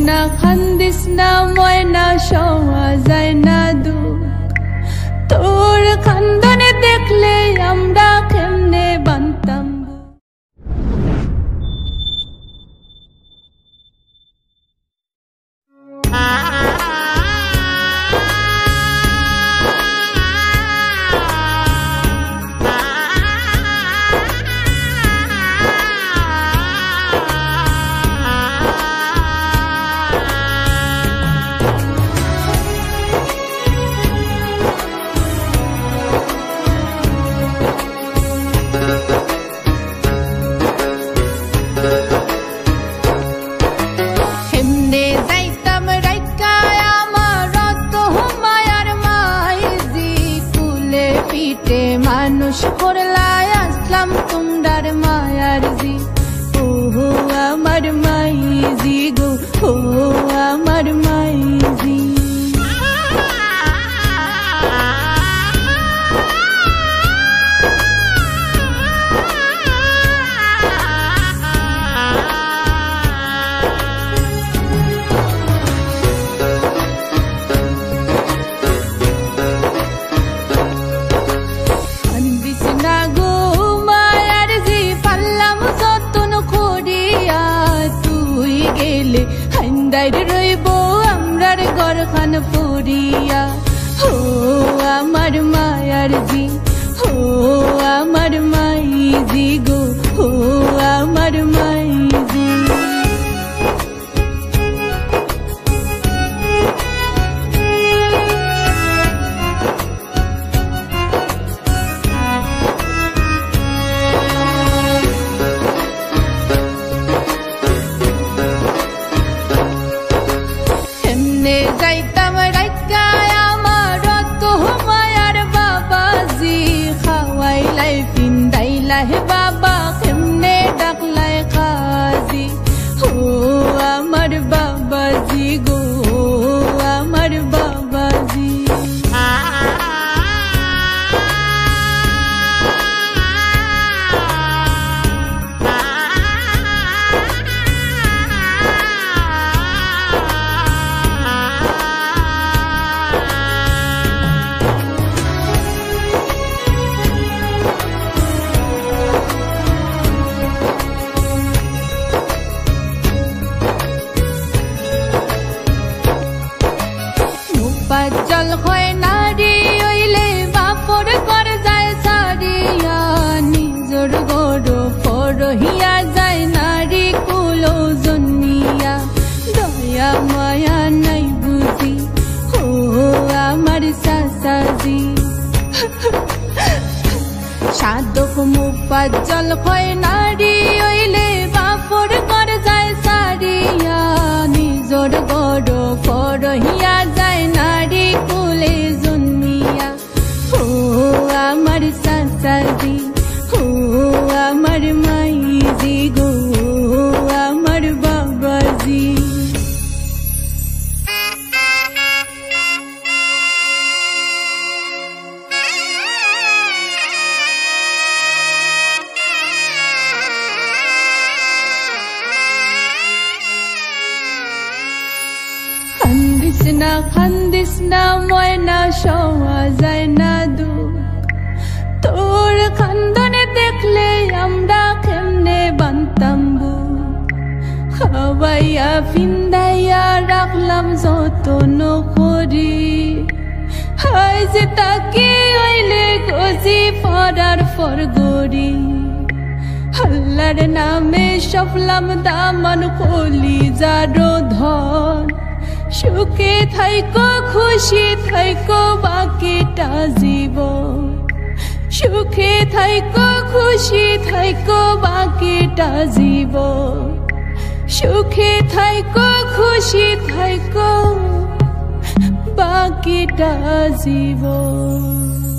না খান্দিস না ময়না সওয়া যায় না দুঃখ তোর কান্দনে দেখলে আমরা কেমনে বানতাম মানুষ করলাই আসলাম তোমরার মায়ার জি ও আমার মাইজি গো ও আমার মাইজি রইব আমরার গরখান পুরিয়া ও আমার মায়ার জি ও আমার মাইজি গো ও আমার মাইজি যাইতাম রাইকায় আমার তো মায়ার বাবাজি খাওয়াইলাই পিন্দাইলাই বাবা কেমনে ডাকলাই কাজি ও আমার বাবাজি গো আমার বাবাজি জল হয় নারী হইলে বাপর কর যায় সারিয়া নিজর গড় পরহিয়া যায় নারী কুলো জন্মিয়া দয়া মায়া নাই বুঝি ও আমার সাসাজি সাধক মুফাজ্জল হয় নারী হইলে বাপর কর যায় সারিয়া নিজর গড় পরহিয়া যায় নারী কুলে জন্মিয়া ও আমার সাসাজি ও আমার মাইজি গো আমার বাবাজি খান্দিস না ময়না সওয়া যায় না দুঃখ তোর কান্দনে দেখলে আমরা কেমনে বানতাম খাওয়াইয়া ফিন্দাইয়া রাখলাম যতন করি হাই যে তাকে হইলে গজি পড়ার ফরগরি আল্লাহর নামে সফলাম দামান কলিজারো ধন সুখে থাইকো খুশি থাইকো বাকিটা জীবন সুখে থাইকো খুশি থাইকো বাকিটা জীবন সুখে থাইকো খুশি থাইকো বাকিটা জীবন